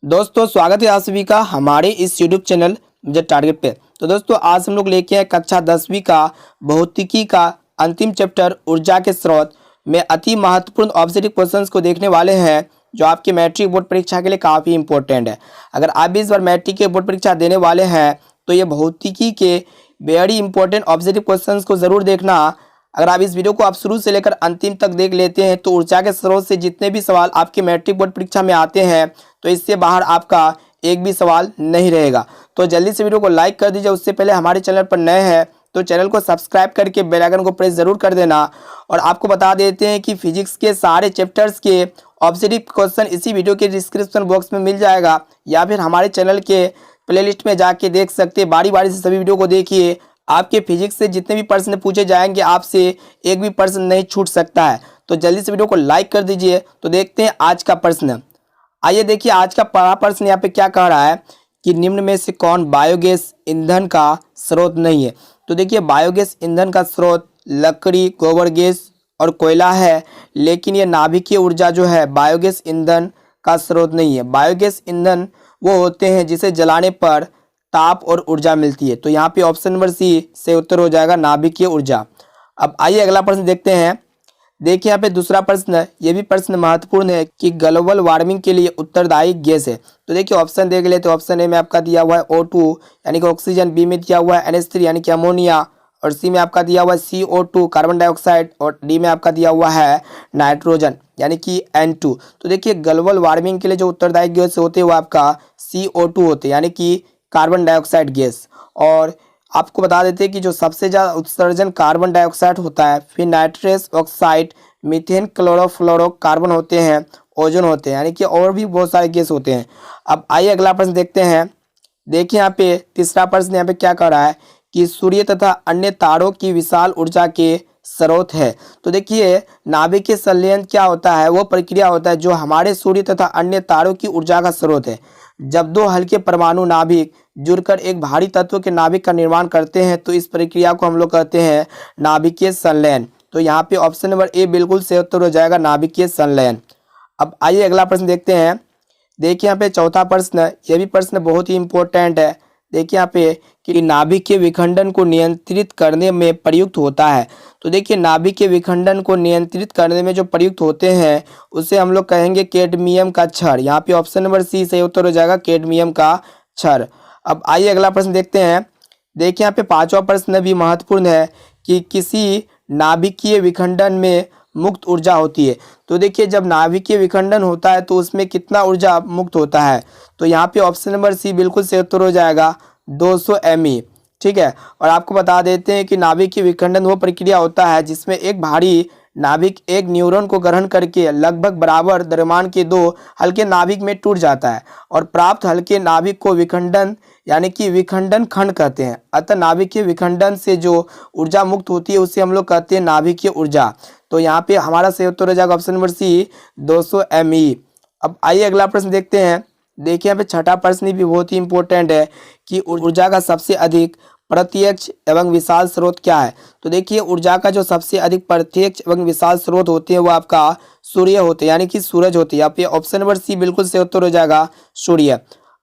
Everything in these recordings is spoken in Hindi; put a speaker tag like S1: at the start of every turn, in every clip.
S1: दोस्तों स्वागत है आप सभी का हमारे इस यूट्यूब चैनल मुझे टारगेट पे। तो दोस्तों आज हम लोग लेके आए कक्षा 10वीं का भौतिकी का अंतिम चैप्टर ऊर्जा के स्रोत में अति महत्वपूर्ण ऑब्जेक्टिव क्वेश्चंस को देखने वाले हैं जो आपकी मैट्रिक बोर्ड परीक्षा के लिए काफ़ी इंपॉर्टेंट है। अगर आप भी इस बार मैट्रिक के बोर्ड परीक्षा देने वाले हैं तो ये भौतिकी के वेरी इंपॉर्टेंट ऑब्जेक्टिव क्वेश्चंस को ज़रूर देखना। अगर आप इस वीडियो को आप शुरू से लेकर अंतिम तक देख लेते हैं तो ऊर्जा के स्रोत से जितने भी सवाल आपके मैट्रिक बोर्ड परीक्षा में आते हैं तो इससे बाहर आपका एक भी सवाल नहीं रहेगा। तो जल्दी से वीडियो को लाइक कर दीजिए। उससे पहले हमारे चैनल पर नए हैं तो चैनल को सब्सक्राइब करके बेल आइकन को प्रेस जरूर कर देना। और आपको बता देते हैं कि फिजिक्स के सारे चैप्टर्स के ऑब्जेक्टिव क्वेश्चन इसी वीडियो के डिस्क्रिप्शन बॉक्स में मिल जाएगा या फिर हमारे चैनल के प्लेलिस्ट में जाके देख सकते हैं। बारी बारी से सभी वीडियो को देखिए। आपके फिजिक्स से जितने भी प्रश्न पूछे जाएंगे आपसे एक भी प्रश्न नहीं छूट सकता है। तो जल्दी से वीडियो को लाइक कर दीजिए। तो देखते हैं आज का प्रश्न। आइए देखिए आज का पहला प्रश्न यहाँ पे क्या कह रहा है कि निम्न में से कौन बायोगैस ईंधन का स्रोत नहीं है। तो देखिए बायोगैस ईंधन का स्रोत लकड़ी, गोबर गैस और कोयला है, लेकिन ये नाभिकीय ऊर्जा जो है बायोगैस ईंधन का स्रोत नहीं है। बायोगैस ईंधन वो होते हैं जिसे जलाने पर ताप और ऊर्जा मिलती है। तो यहाँ पे ऑप्शन नंबर सी से उत्तर हो जाएगा नाभिकीय ऊर्जा। अब आइए अगला प्रश्न देखते हैं। देखिए यहाँ पे दूसरा प्रश्न, ये भी प्रश्न महत्वपूर्ण है कि ग्लोबल वार्मिंग के लिए उत्तरदायी गैस है। तो देखिए ऑप्शन देख लेते। ऑप्शन ए में आपका दिया हुआ है O2 यानी कि ऑक्सीजन, बी में दिया हुआ है NH3 यानी कि अमोनिया, और सी में आपका दिया हुआ है CO2 कार्बन डाइऑक्साइड, और डी में आपका दिया हुआ है नाइट्रोजन यानी कि N2। तो देखिए ग्लोबल वार्मिंग के लिए जो उत्तरदायी गैस होते हैं वो आपका CO2 होते हैं यानी कि कार्बन डाइऑक्साइड गैस। और आपको बता देते हैं कि जो सबसे ज़्यादा उत्सर्जन कार्बन डाइऑक्साइड होता है, फिर नाइट्रस ऑक्साइड, मीथेन, क्लोरोफ्लोरोकार्बन होते हैं, ओजोन होते हैं, यानी कि और भी बहुत सारे गैस होते हैं। अब आइए अगला प्रश्न देखते हैं। देखिए यहाँ पे तीसरा प्रश्न यहाँ पे क्या कह रहा है कि सूर्य तथा अन्य तारों की विशाल ऊर्जा के स्रोत है। तो देखिए नाभिकीय संलयन क्या होता है, वो प्रक्रिया होता है जो हमारे सूर्य तथा अन्य तारों की ऊर्जा का स्रोत है। जब दो हल्के परमाणु नाभिक जुड़कर एक भारी तत्व के नाभिक का निर्माण करते हैं तो इस प्रक्रिया को हम लोग कहते हैं नाभिकीय संलयन। तो यहाँ पे ऑप्शन नंबर ए बिल्कुल सही उत्तर हो जाएगा, नाभिकीय संलयन। अब आइए अगला प्रश्न देखते हैं। देखिए यहाँ पे चौथा प्रश्न, ये भी प्रश्न बहुत ही इंपॉर्टेंट है। देखिए यहाँ पे कि नाभिक के विखंडन को नियंत्रित करने में प्रयुक्त होता है। तो देखिए नाभिक के विखंडन को नियंत्रित करने में जो प्रयुक्त होते हैं उसे हम लोग कहेंगे कैडमियम का क्षार। यहाँ पे ऑप्शन नंबर सी सही उत्तर हो जाएगा, कैडमियम का क्षार। अब आइए अगला प्रश्न देखते हैं। देखिए यहाँ पे पांचवा प्रश्न भी महत्वपूर्ण है कि किसी नाभिकीय विखंडन में मुक्त ऊर्जा होती है। तो देखिए जब नाभिकीय विखंडन होता है तो उसमें कितना ऊर्जा मुक्त होता है। तो यहाँ पे ऑप्शन नंबर सी बिल्कुल सही उत्तर हो जाएगा, 200 ME। ठीक है। और आपको बता देते हैं कि नाभिकीय विखंडन वो प्रक्रिया होता है जिसमें एक भारी नाभिक एक न्यूरॉन को ग्रहण करके लगभग बराबर द्रव्यमान के दो हल्के नाभिक में टूट जाता है और प्राप्त हल्के नाभिक को विखंडन यानी कि विखंडन खंड कहते हैं। अतः नाभिकीय विखंडन से जो ऊर्जा मुक्त होती है उसे हम लोग कहते हैं नाभिकीय ऊर्जा। तो यहाँ पे हमारा सही उत्तर हो जाएगा ऑप्शन नंबर सी, 200 ME। अब आइए अगला प्रश्न देखते हैं। देखिए यहाँ पे छठा प्रश्न भी बहुत ही इंपॉर्टेंट है कि ऊर्जा का सबसे अधिक प्रत्यक्ष एवं विशाल स्रोत क्या है। तो देखिए ऊर्जा का जो सबसे अधिक प्रत्यक्ष एवं विशाल स्रोत होते हैं वो आपका सूर्य होते हैं यानी कि सूरज होते हैं। यहाँ पे ऑप्शन नंबर सी बिल्कुल सही उत्तर हो जाएगा, सूर्य।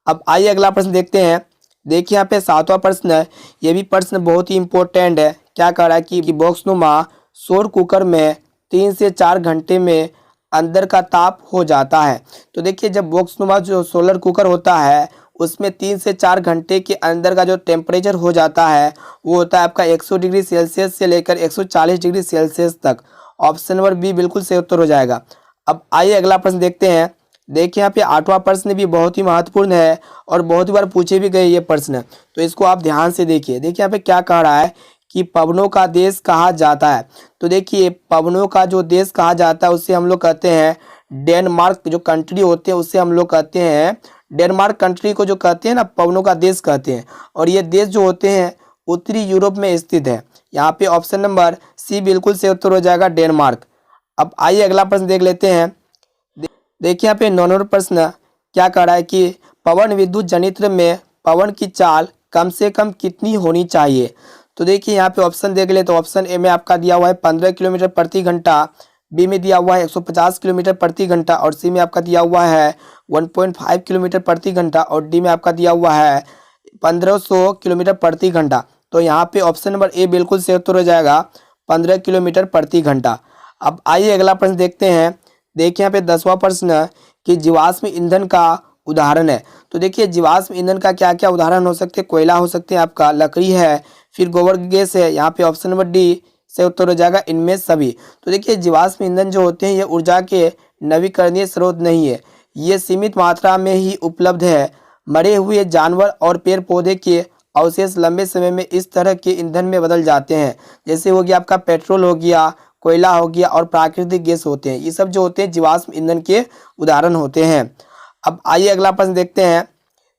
S1: अब आइए अगला प्रश्न देखते हैं। देखिए यहाँ पे सातवां प्रश्न है, ये भी प्रश्न बहुत ही इंपॉर्टेंट है। क्या कह रहा है कि बॉक्सनुमा सौर कुकर में 3 से 4 घंटे में अंदर का ताप हो जाता है। तो देखिए जब बॉक्सनुमा जो सोलर कुकर होता है उसमें 3 से 4 घंटे के अंदर का जो टेम्परेचर हो जाता है वो होता है आपका 100 डिग्री सेल्सियस से लेकर 140 डिग्री सेल्सियस तक। ऑप्शन नंबर बी बिल्कुल सही उत्तर हो जाएगा। अब आइए अगला प्रश्न देखते हैं। देखिए यहाँ पे आठवां प्रश्न भी बहुत ही महत्वपूर्ण है और बहुत बार पूछे भी गए ये प्रश्न, तो इसको आप ध्यान से देखिए। देखिए यहाँ पे क्या कह रहा है कि पवनों का देश कहा जाता है। तो देखिए पवनों का जो देश कहा जाता है उसे हम लोग कहते हैं डेनमार्क। जो कंट्री होते हैं उसे हम लोग कहते हैं डेनमार्क। कंट्री को जो कहते हैं ना पवनों का देश कहते हैं। और ये देश जो होते हैं उत्तरी यूरोप में स्थित है। यहाँ पे ऑप्शन नंबर सी बिल्कुल सही उत्तर हो जाएगा, डेनमार्क। अब आइए अगला प्रश्न देख लेते हैं। देखिए यहाँ पे 9वां प्रश्न क्या कह रहा है कि पवन विद्युत जनित्र में पवन की चाल कम से कम कितनी होनी चाहिए। तो देखिए यहाँ पे ऑप्शन देख ले। तो ऑप्शन ए में आपका दिया हुआ है 15 किलोमीटर प्रति घंटा, बी में दिया हुआ है 150 किलोमीटर प्रति घंटा और सी में आपका दिया हुआ है 1.5 किलोमीटर प्रति घंटा और डी में आपका दिया हुआ है 1500 किलोमीटर प्रति घंटा। तो यहाँ पे ऑप्शन नंबर ए बिल्कुल सही उत्तर हो जाएगा 15 किलोमीटर प्रति घंटा। अब आइए अगला प्रश्न देखते हैं। देखिए यहाँ पे 10वां प्रश्न कि जीवाश्म ईंधन का उदाहरण है। तो देखिए जीवाश्म ईंधन का क्या क्या उदाहरण हो सकते हैं। कोयला हो सकते हैं, आपका लकड़ी है, फिर गोबर गैस है। यहाँ पे ऑप्शन नंबर डी से उत्तर हो जाएगा इनमें सभी। तो देखिए जीवाश्म ईंधन जो होते हैं ये ऊर्जा के नवीकरणीय स्रोत नहीं है, ये सीमित मात्रा में ही उपलब्ध है। मरे हुए जानवर और पेड़ पौधे के अवशेष लंबे समय में इस तरह के ईंधन में बदल जाते हैं। जैसे हो गया आपका पेट्रोल हो गया, कोयला हो गया और प्राकृतिक गैस होते हैं। ये सब जो होते हैं जीवाश्म ईंधन के उदाहरण होते हैं। अब आइए अगला प्रश्न देखते हैं।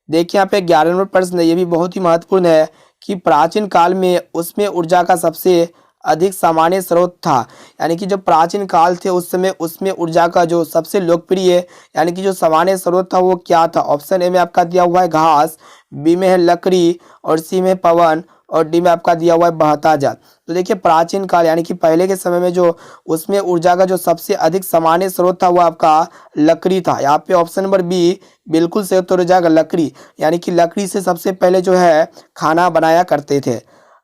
S1: देखिए यहाँ पे 11वां नंबर प्रश्न है, ये भी बहुत ही महत्वपूर्ण है कि प्राचीन काल में उसमें ऊर्जा का सबसे अधिक सामान्य स्रोत था। यानी कि जो प्राचीन काल थे उस समय उसमें ऊर्जा का जो सबसे लोकप्रिय यानी कि जो सामान्य स्रोत था वो क्या था। ऑप्शन ए में आपका दिया हुआ है घास, बी में है लकड़ी और सी में पवन और डी में आपका दिया हुआ है बहता जल। तो देखिए प्राचीन काल यानी कि पहले के समय में जो उसमें ऊर्जा का जो सबसे अधिक सामान्य स्रोत था वो आपका लकड़ी था। यहाँ पे ऑप्शन नंबर बी बिल्कुल सही उत्तर हो जाएगा लकड़ी। यानी कि लकड़ी से सबसे पहले जो है खाना बनाया करते थे।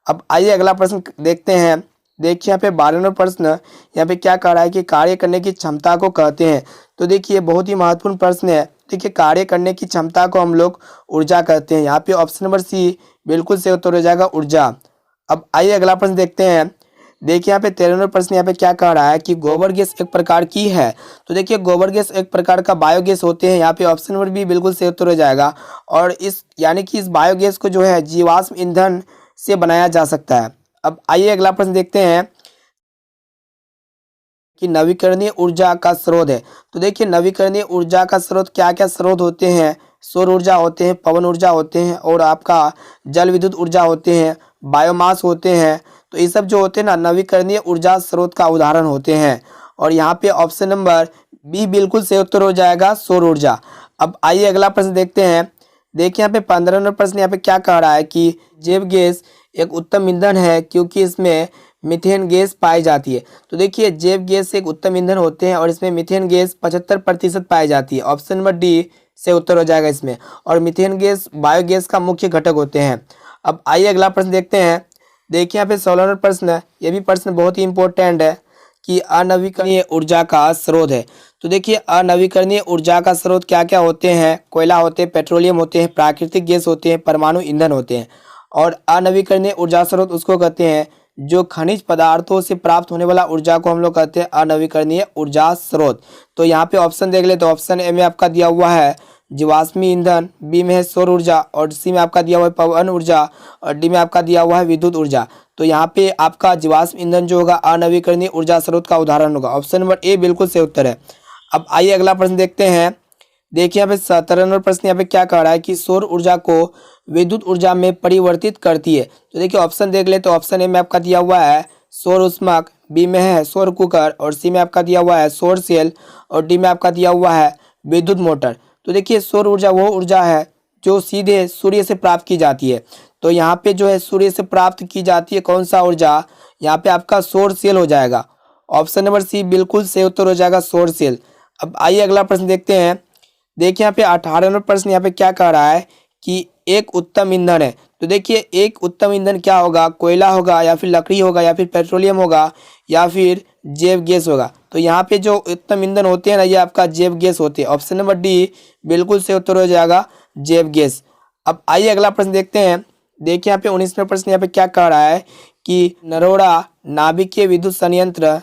S1: अब आइए अगला प्रश्न देखते हैं। देखिए यहाँ पे 12वां प्रश्न यहाँ पे क्या कह रहा है कि कार्य करने की क्षमता को कहते हैं। तो देखिए बहुत ही महत्वपूर्ण प्रश्न है। देखिए कार्य करने की क्षमता को हम लोग ऊर्जा कहते हैं। यहाँ पे ऑप्शन नंबर सी बिल्कुल सही उत्तर हो जाएगा ऊर्जा। अब आइए अगला प्रश्न देखते हैं। देखिए यहाँ पे 13वां प्रश्न यहाँ पे क्या कह रहा है कि गोबर गैस एक प्रकार की है। तो देखिए गोबर गैस एक प्रकार का बायोगैस होते हैं। यहाँ पे ऑप्शन नंबर बी बिल्कुल सही उत्तर हो जाएगा। और इस यानी कि इस बायोगैस को जो है जीवाश्म ईंधन से बनाया जा सकता है। अब आइए अगला प्रश्न देखते हैं कि नवीकरणीय ऊर्जा का स्रोत है। तो देखिए नवीकरणीय ऊर्जा का स्रोत क्या क्या स्रोत होते हैं। सौर ऊर्जा होते हैं, पवन ऊर्जा होते हैं और आपका जल विद्युत ऊर्जा होते हैं, बायोमास होते हैं। तो ये सब जो होते हैं ना नवीकरणीय ऊर्जा स्रोत का उदाहरण होते हैं। और यहाँ पे ऑप्शन नंबर बी बिल्कुल सही उत्तर हो जाएगा सौर ऊर्जा। अब आइए अगला प्रश्न देखते हैं। देखिए यहाँ पे 15वां प्रश्न यहाँ पे क्या कह रहा है कि जैव गैस एक उत्तम ईंधन है क्योंकि इसमें मीथेन गैस पाई जाती है। तो देखिए जैव गैस एक उत्तम ईंधन होते हैं और इसमें मीथेन गैस 75% पाई जाती है। ऑप्शन नंबर डी से उत्तर हो जाएगा इसमें। और मीथेन गैस बायोगैस का मुख्य घटक होते हैं। अब आइए अगला प्रश्न देखते हैं। देखिए यहाँ पे 16वां प्रश्न, ये भी प्रश्न बहुत ही इंपॉर्टेंट है कि अनवीकरणीय ऊर्जा का स्रोत है। तो देखिए अनवीकरणीय ऊर्जा का स्रोत क्या क्या होते हैं। कोयला होते हैं, पेट्रोलियम होते हैं, प्राकृतिक गैस होते हैं, परमाणु ईंधन होते हैं। और अनवीकरणीय ऊर्जा स्रोत उसको कहते हैं जो खनिज पदार्थों से प्राप्त होने वाला ऊर्जा को हम लोग कहते हैं अनवीकरणीय ऊर्जा स्रोत। तो यहाँ पे ऑप्शन देख ले तो ऑप्शन ए में आपका दिया हुआ है जीवाश्मी ईंधन, बी में है सौर ऊर्जा और सी में आपका दिया हुआ है पवन ऊर्जा और डी में आपका दिया हुआ है विद्युत ऊर्जा। तो यहाँ पे आपका जीवाश्म ईंधन जो होगा अनवीकरणीय ऊर्जा स्रोत का उदाहरण होगा। ऑप्शन नंबर ए बिल्कुल सही उत्तर है। अब आइए अगला प्रश्न देखते हैं। देखिए यहाँ पे 17वां प्रश्न यहाँ पे क्या कह रहा है कि सौर ऊर्जा को विद्युत ऊर्जा में परिवर्तित करती है। तो देखिए ऑप्शन देख ले तो ऑप्शन ए में आपका दिया हुआ है सौर ऊष्मक, बी में है सौर कुकर और सी में आपका दिया हुआ है सौर सेल और डी में आपका दिया हुआ है विद्युत मोटर। तो देखिए सौर ऊर्जा वो ऊर्जा है जो सीधे सूर्य से प्राप्त की जाती है। तो यहाँ पे जो है सूर्य से प्राप्त की जाती है कौन सा ऊर्जा, यहाँ पे आपका सौर सेल हो जाएगा। ऑप्शन नंबर सी बिल्कुल सही उत्तर हो जाएगा सौर सेल। अब आइए अगला प्रश्न देखते हैं। देखिए यहाँ पे 18वां प्रश्न यहाँ पे क्या कह रहा है कि एक उत्तम ईंधन है। तो देखिए एक उत्तम ईंधन क्या होगा, कोयला होगा या फिर लकड़ी होगा या फिर पेट्रोलियम होगा या फिर जैव गैस होगा। तो यहाँ पे जो उत्तम ईंधन होते हैं ना ये आपका जैव गैस होते हैं। ऑप्शन नंबर डी बिल्कुल सही उत्तर हो जाएगा जैव गैस। अब आइए अगला प्रश्न देखते हैं। देखिए यहाँ पे 19वां प्रश्न यहाँ पे क्या कह रहा है कि नरोड़ा नाभिकीय विद्युत संयंत्र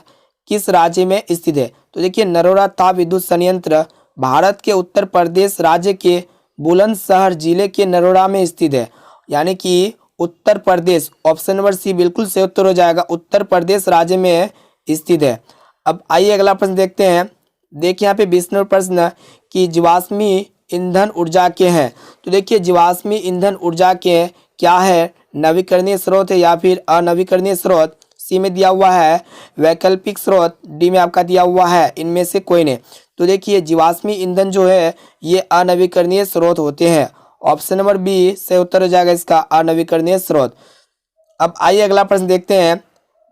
S1: किस राज्य में स्थित है। तो देखिए नरोड़ा ताप विद्युत संयंत्र भारत के उत्तर प्रदेश राज्य के बुलंदशहर जिले के नरोड़ा में स्थित है। यानी कि Uttar Pradesh, option number C बिल्कुल सही उत्तर हो जाएगा उत्तर प्रदेश राज्य में स्थित है। अब आइए अगला प्रश्न देखते हैं। देखिए यहाँ पे 20वां प्रश्न कि जीवाश्मी ईंधन ऊर्जा के हैं। तो देखिए जीवाश्मी ईंधन ऊर्जा के क्या है, नवीकरणीय स्रोत है या फिर अनवीकरणीय स्रोत। सी में दिया हुआ है वैकल्पिक स्रोत, डी में आपका दिया हुआ है इनमें से कोई नहीं। तो देखिए जीवाश्मी ईंधन जो है ये अनवीकरणीय स्रोत होते हैं। ऑप्शन नंबर बी से उत्तर हो जाएगा इसका अनवीकरणीय स्रोत। अब आइए अगला प्रश्न देखते हैं।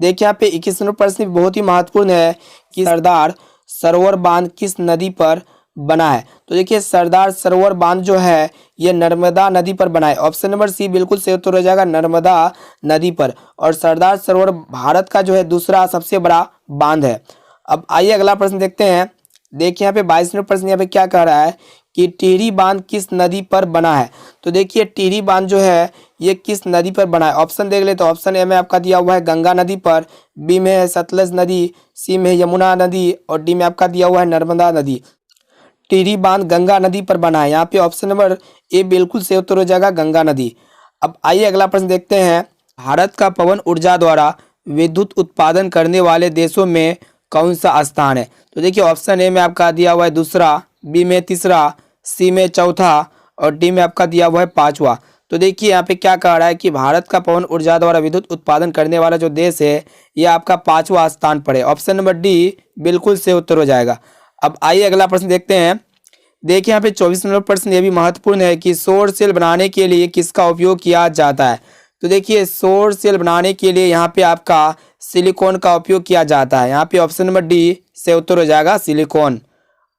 S1: देखिए यहाँ पे 21वां प्रश्न बहुत ही महत्वपूर्ण है कि सरदार सरोवर बांध किस नदी पर बना है? तो देखिए सरदार सरोवर बांध जो है ये नर्मदा नदी पर बना है। ऑप्शन नंबर सी बिल्कुल सही उत्तर हो जाएगा, नर्मदा नदी पर। और सरदार सरोवर भारत का जो है दूसरा सबसे बड़ा बांध है। अब आइए अगला प्रश्न देखते हैं। देखिए यहाँ पे 22 नंबर प्रश्न यहाँ पे क्या कह रहा है कि टिहरी बांध किस नदी पर बना है? तो देखिए टिहरी बांध जो है ये किस नदी पर बना है? ऑप्शन देख ले तो ऑप्शन ए में आपका दिया हुआ है गंगा नदी पर, बी में है सतलज नदी, सी में है यमुना नदी और डी में आपका दिया हुआ है नर्मदा नदी। टिहरी बांध गंगा नदी पर बना है। यहाँ पे ऑप्शन नंबर ए बिल्कुल सही उत्तर हो जाएगा, गंगा नदी। अब आइए अगला प्रश्न देखते हैं। भारत का पवन ऊर्जा द्वारा विद्युत उत्पादन करने वाले देशों में कौन सा स्थान है? तो देखिए ऑप्शन ए में आपका दिया हुआ है दूसरा, बी में तीसरा, सी में चौथा और डी में आपका दिया हुआ है पांचवा। तो देखिए यहाँ पे क्या कह रहा है कि भारत का पवन ऊर्जा द्वारा विद्युत उत्पादन करने वाला जो देश है ये आपका पांचवा स्थान पर है। ऑप्शन नंबर डी बिल्कुल सही उत्तर हो जाएगा। अब आइए अगला प्रश्न देखते हैं। देखिए यहाँ पे 24 नंबर प्रश्न ये भी महत्वपूर्ण है कि सौर सेल बनाने के लिए किसका उपयोग किया जाता है? तो देखिए सौर सेल बनाने के लिए यहाँ पे आपका सिलिकॉन का उपयोग किया जाता है। यहाँ पे ऑप्शन नंबर डी से उत्तर हो जाएगा, सिलिकॉन।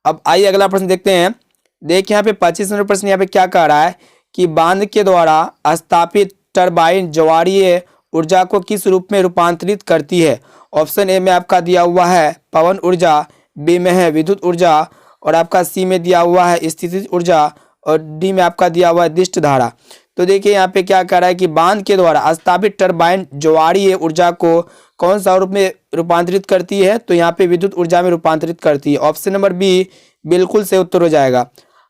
S1: अब आइए अगला प्रश्न देखते हैं। देखिए यहाँ पे 25 नंबर प्रश्न यहाँ पे क्या कह रहा है कि बांध के द्वारा स्थापित टरबाइन ज्वारीय ऊर्जा को किस रूप में रूपांतरित करती है? ऑप्शन ए में आपका दिया हुआ है पवन ऊर्जा, बी में है विद्युत ऊर्जा और आपका सी में दिया हुआ है स्थितिज ऊर्जा और डी में आपका दिया हुआ है दिष्ट धारा। तो देखिए यहाँ पे क्या कह रहा है कि बांध के द्वारा स्थापित टरबाइन ज्वारीय ऊर्जा को कौन सा रूप में रूपांतरित करती है? तो यहाँ पे विद्युत ऊर्जा में रूपांतरित करती है। ऑप्शन नंबर बी बिल्कुल सही उत्तर हो जाएगा।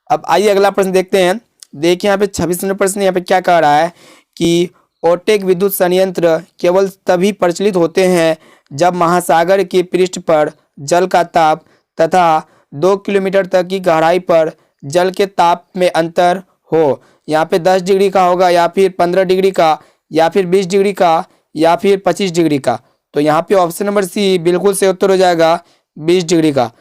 S1: अब आइए अगला प्रश्न देखते हैं। देखिए यहाँ पे 26 नंबर प्रश्न यहाँ पे क्या कह रहा है कि ओटेक विद्युत संयंत्र केवल तभी प्रचलित होते हैं जब महासागर के पृष्ठ पर जल का ताप तथा 2 किलोमीटर तक की गहराई पर जल के ताप में अंतर हो। यहाँ पे 10 डिग्री का होगा या फिर 15 डिग्री का या फिर 20 डिग्री का या फिर 25 डिग्री का। तो यहाँ पे ऑप्शन नंबर सी बिल्कुल सही उत्तर हो जाएगा, 20 डिग्री का।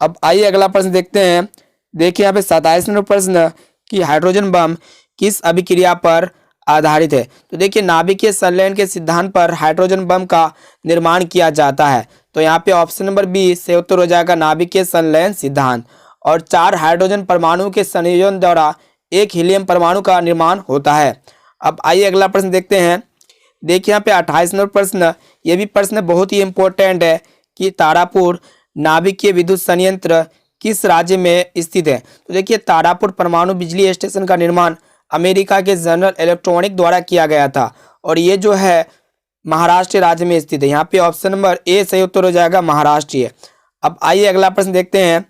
S1: अब आइए अगला प्रश्न देखते हैं। देखिए यहाँ पे 27 नंबर प्रश्न कि हाइड्रोजन बम किस अभिक्रिया पर आधारित है? तो देखिए नाभिकीय संलयन के सिद्धांत पर हाइड्रोजन बम का निर्माण किया जाता है। तो यहाँ पे ऑप्शन नंबर बी से उत्तर हो जाएगा, नाभिकीय संलयन सिद्धांत। और 4 हाइड्रोजन परमाणु के संयोजन द्वारा एक हीलियम परमाणु का निर्माण होता है। अब आइए अगला प्रश्न देखते हैं। देखिए यहाँ पे 28 नंबर प्रश्न ये भी प्रश्न बहुत ही इंपॉर्टेंट है कि तारापुर नाभिकीय विद्युत संयंत्र किस राज्य में स्थित है? तो देखिए तारापुर परमाणु बिजली स्टेशन का निर्माण अमेरिका के जनरल इलेक्ट्रॉनिक द्वारा किया गया था और ये जो है महाराष्ट्र राज्य में स्थित है। यहाँ पे ऑप्शन नंबर ए सही उत्तर हो जाएगा, महाराष्ट्र। अब आइए अगला प्रश्न देखते हैं।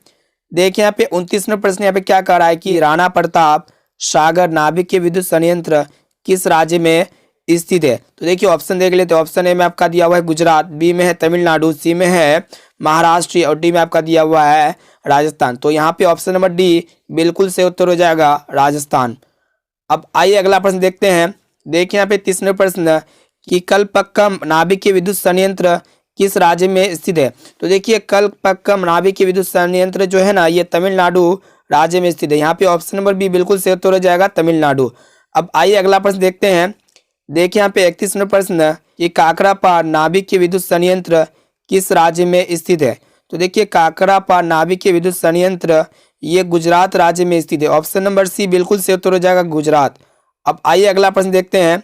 S1: देखिए यहाँ पे 29 नंबर प्रश्न यहाँ पे क्या कह रहा है कि राणा प्रताप सागर नाभिकीय विद्युत संयंत्र किस राज्य में स्थित है? तो देखिए ऑप्शन देख लेते हैं। ऑप्शन ए में आपका दिया हुआ है गुजरात, बी में है तमिलनाडु, सी में है महाराष्ट्र और डी में आपका दिया हुआ है राजस्थान। तो यहाँ पे ऑप्शन नंबर डी बिल्कुल सही उत्तर हो जाएगा, राजस्थान। अब आइए अगला प्रश्न देखते हैं। देखिए यहाँ पे 30 नंबर प्रश्न कि कलपक्कम नाभिकीय विद्युत संयंत्र किस राज्य में स्थित है? तो देखिए कलपक्कम नाभिकीय विद्युत संयंत्र जो है ना ये तमिलनाडु राज्य में स्थित है। यहाँ पे ऑप्शन नंबर बी बिल्कुल सही उत्तर हो जाएगा, तमिलनाडु। अब आइए अगला प्रश्न देखते हैं। देखिए यहाँ पे 31 नंबर प्रश्न कि काकरापार नाभिकीय विद्युत संयंत्र किस राज्य में स्थित है? तो देखिए काकरापार नाभिकीय विद्युत संयंत्र ये गुजरात राज्य में स्थित है। ऑप्शन नंबर सी बिल्कुल सही उत्तर हो जाएगा, गुजरात। अब आइए अगला प्रश्न देखते हैं।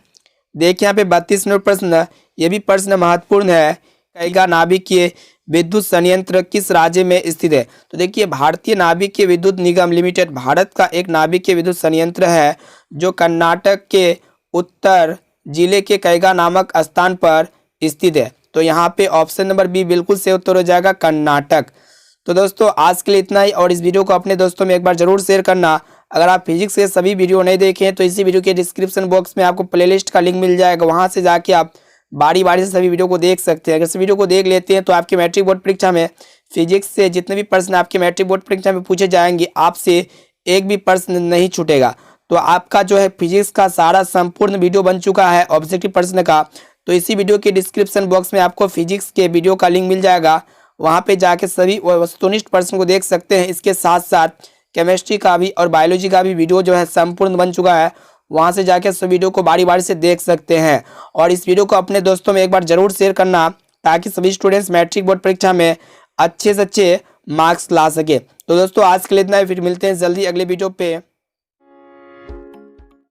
S1: देखिए यहाँ पे 32 नंबर प्रश्न ये भी प्रश्न महत्वपूर्ण है। कैगा नाभिकीय विद्युत संयंत्र किस राज्य में स्थित है? तो देखिए भारतीय नाभिकीय विद्युत निगम लिमिटेड भारत का एक नाभिकीय विद्युत संयंत्र है जो कर्नाटक के उत्तर जिले के कैगा नामक स्थान पर स्थित है। तो यहाँ पे ऑप्शन नंबर बी बिल्कुल सही उत्तर हो जाएगा, कर्नाटक। तो दोस्तों आज के लिए इतना ही और इस वीडियो को अपने दोस्तों में एक बार जरूर शेयर करना। अगर आप फिजिक्स के सभी वीडियो नहीं देखें तो इसी वीडियो के डिस्क्रिप्शन बॉक्स में आपको प्लेलिस्ट का लिंक मिल जाएगा, वहां से जाके आप बारी बारी से सभी वीडियो को देख सकते हैं। अगर इस वीडियो को देख लेते हैं तो आपके मैट्रिक बोर्ड परीक्षा में फिजिक्स से जितने भी प्रश्न आपके मैट्रिक बोर्ड परीक्षा में पूछे जाएंगे आपसे एक भी प्रश्न नहीं छूटेगा। तो आपका जो है फिजिक्स का सारा संपूर्ण वीडियो बन चुका है ऑब्जेक्टिव प्रश्न का। तो इसी वीडियो के डिस्क्रिप्शन बॉक्स में आपको फिजिक्स के वीडियो का लिंक मिल जाएगा, वहां पे जाके सभी वस्तुनिष्ठ प्रश्न को देख सकते हैं। इसके साथ साथ केमिस्ट्री का भी और बायोलॉजी का भी वीडियो जो है संपूर्ण बन चुका है, वहां से जाके सब वीडियो को बारी बारी से देख सकते हैं। और इस वीडियो को अपने दोस्तों में एक बार जरूर शेयर करना ताकि सभी स्टूडेंट्स मैट्रिक बोर्ड परीक्षा में अच्छे से अच्छे मार्क्स ला सके। तो दोस्तों आज के लिए इतना ही, फिर मिलते हैं जल्दी अगले वीडियो पे।